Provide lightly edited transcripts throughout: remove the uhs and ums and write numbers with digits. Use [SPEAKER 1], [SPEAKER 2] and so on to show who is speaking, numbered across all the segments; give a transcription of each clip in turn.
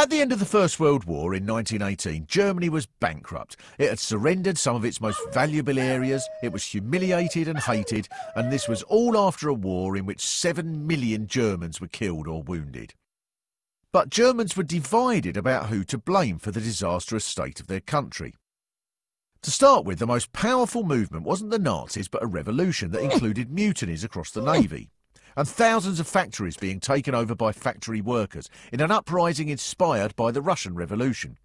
[SPEAKER 1] At the end of the First World War in 1918, Germany was bankrupt. It had surrendered some of its most valuable areas, it was humiliated and hated, and this was all after a war in which 7 million Germans were killed or wounded. But Germans were divided about who to blame for the disastrous state of their country. To start with, the most powerful movement wasn't the Nazis, but a revolution that included mutinies across the Navy, and thousands of factories being taken over by factory workers in an uprising inspired by the Russian Revolution.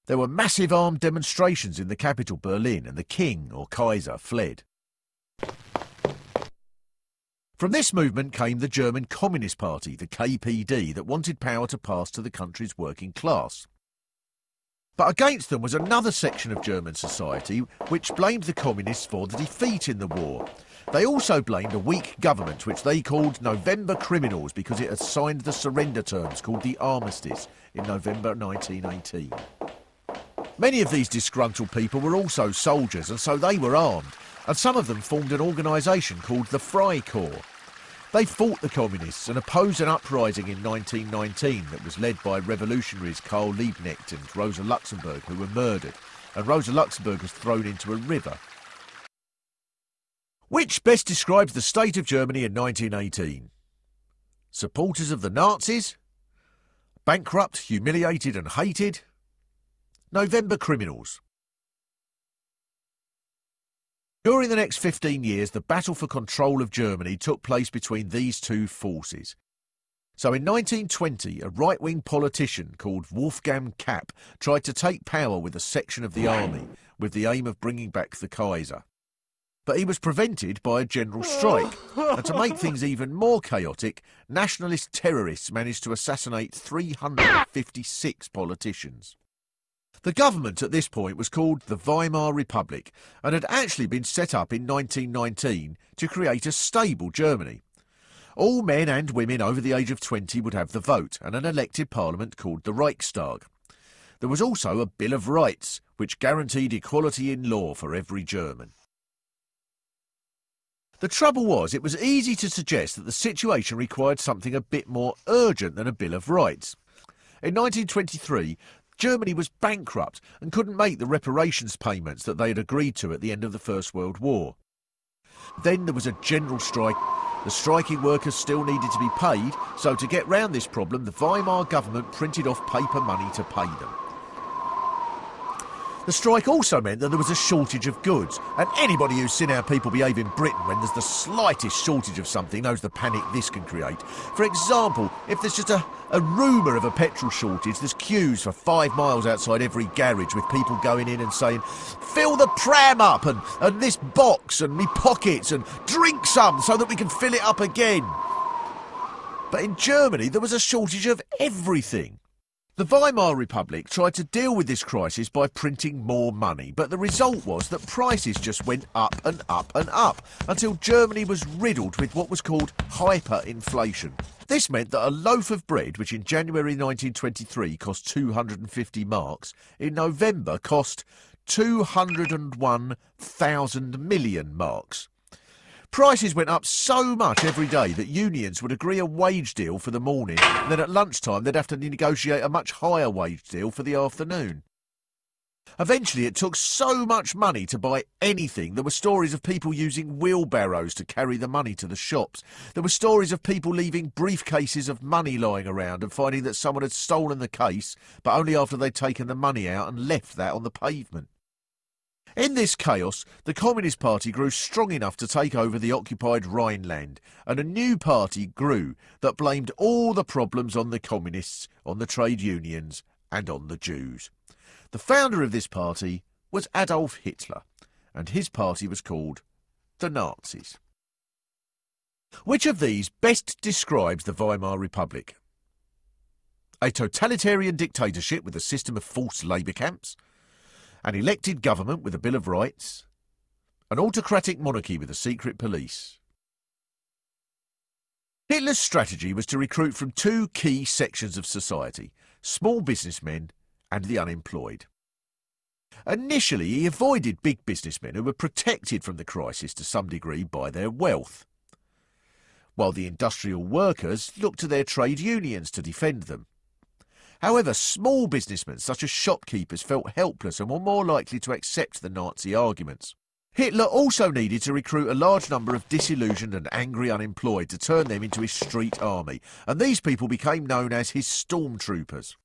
[SPEAKER 1] There were massive armed demonstrations in the capital Berlin, and the king, or Kaiser, fled. From this movement came the German Communist Party, the KPD, that wanted power to pass to the country's working class. But against them was another section of German society which blamed the communists for the defeat in the war. They also blamed a weak government, which they called November criminals, because it had signed the surrender terms called the Armistice in November 1918. Many of these disgruntled people were also soldiers, and so they were armed, and some of them formed an organisation called the Freikorps. They fought the communists and opposed an uprising in 1919 that was led by revolutionaries Karl Liebknecht and Rosa Luxemburg, who were murdered, and Rosa Luxemburg was thrown into a river. Which best describes the state of Germany in 1918? Supporters of the Nazis? Bankrupt, humiliated and hated? November criminals? During the next 15 years, the battle for control of Germany took place between these two forces. So in 1920, a right-wing politician called Wolfgang Kapp tried to take power with a section of the army, with the aim of bringing back the Kaiser. But he was prevented by a general strike, and to make things even more chaotic, nationalist terrorists managed to assassinate 356 politicians. The government at this point was called the Weimar Republic, and had actually been set up in 1919 to create a stable Germany. All men and women over the age of 20 would have the vote, and an elected parliament called the Reichstag. There was also a Bill of Rights, which guaranteed equality in law for every German. The trouble was, it was easy to suggest that the situation required something a bit more urgent than a Bill of Rights. In 1923, Germany was bankrupt and couldn't make the reparations payments that they had agreed to at the end of the First World War. Then there was a general strike. The striking workers still needed to be paid, so to get round this problem, the Weimar government printed off paper money to pay them. The strike also meant that there was a shortage of goods, and anybody who's seen how people behave in Britain when there's the slightest shortage of something knows the panic this can create. For example, if there's just a rumour of a petrol shortage, there's queues for 5 miles outside every garage with people going in and saying, "Fill the pram up, and this box, and me pockets, and drink some so that we can fill it up again." But in Germany, there was a shortage of everything. The Weimar Republic tried to deal with this crisis by printing more money, but the result was that prices just went up and up and up, until Germany was riddled with what was called hyperinflation. This meant that a loaf of bread, which in January 1923 cost 250 marks, in November cost 201,000 million marks. Prices went up so much every day that unions would agree a wage deal for the morning, and then at lunchtime they'd have to negotiate a much higher wage deal for the afternoon. Eventually it took so much money to buy anything. There were stories of people using wheelbarrows to carry the money to the shops. There were stories of people leaving briefcases of money lying around and finding that someone had stolen the case, but only after they'd taken the money out and left that on the pavement. In this chaos, the Communist Party grew strong enough to take over the occupied Rhineland, and a new party grew that blamed all the problems on the communists, on the trade unions, and on the Jews. The founder of this party was Adolf Hitler, and his party was called the Nazis. Which of these best describes the Weimar Republic? A totalitarian dictatorship with a system of forced labour camps, an elected government with a Bill of Rights, an autocratic monarchy with a secret police. Hitler's strategy was to recruit from two key sections of society, small businessmen and the unemployed. Initially, he avoided big businessmen who were protected from the crisis to some degree by their wealth, while the industrial workers looked to their trade unions to defend them. However, small businessmen such as shopkeepers felt helpless and were more likely to accept the Nazi arguments. Hitler also needed to recruit a large number of disillusioned and angry unemployed to turn them into his street army, and these people became known as his stormtroopers.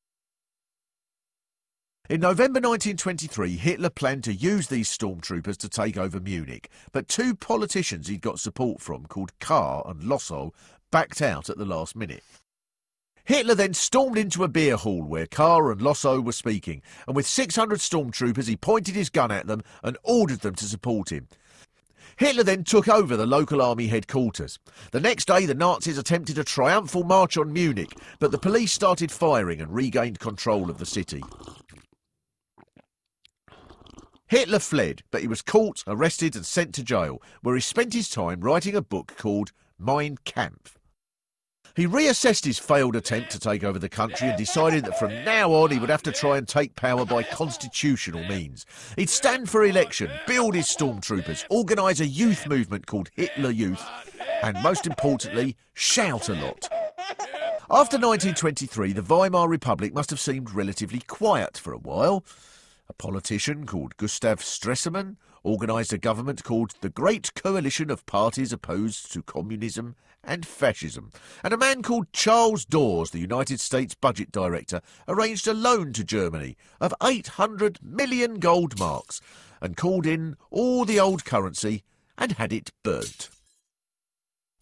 [SPEAKER 1] In November 1923, Hitler planned to use these stormtroopers to take over Munich, but two politicians he'd got support from, called Kahr and Lossow, backed out at the last minute. Hitler then stormed into a beer hall where Kahr and Lossow were speaking, and with 600 stormtroopers he pointed his gun at them and ordered them to support him. Hitler then took over the local army headquarters. The next day the Nazis attempted a triumphal march on Munich, but the police started firing and regained control of the city. Hitler fled, but he was caught, arrested and sent to jail, where he spent his time writing a book called Mein Kampf. He reassessed his failed attempt to take over the country and decided that from now on he would have to try and take power by constitutional means. He'd stand for election, build his stormtroopers, organise a youth movement called Hitler Youth, and most importantly, shout a lot. After 1923, the Weimar Republic must have seemed relatively quiet for a while. A politician called Gustav Stresemann organised a government called the Great Coalition of Parties Opposed to Communism and Fascism, and a man called Charles Dawes, the United States Budget Director, arranged a loan to Germany of 800 million gold marks and called in all the old currency and had it burnt.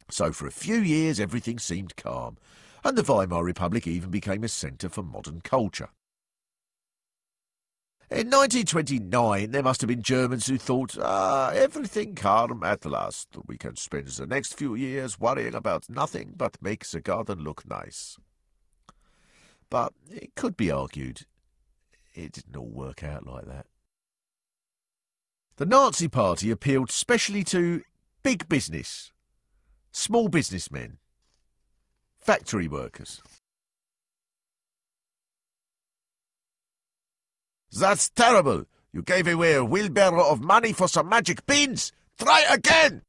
[SPEAKER 1] So for a few years everything seemed calm, and the Weimar Republic even became a centre for modern culture. In 1929, there must have been Germans who thought, everything calm at last. We can spend the next few years worrying about nothing but make the garden look nice. But it could be argued it didn't all work out like that. The Nazi Party appealed specially to big business, small businessmen, factory workers. That's terrible. You gave away a wheelbarrow of money for some magic beans. Try again.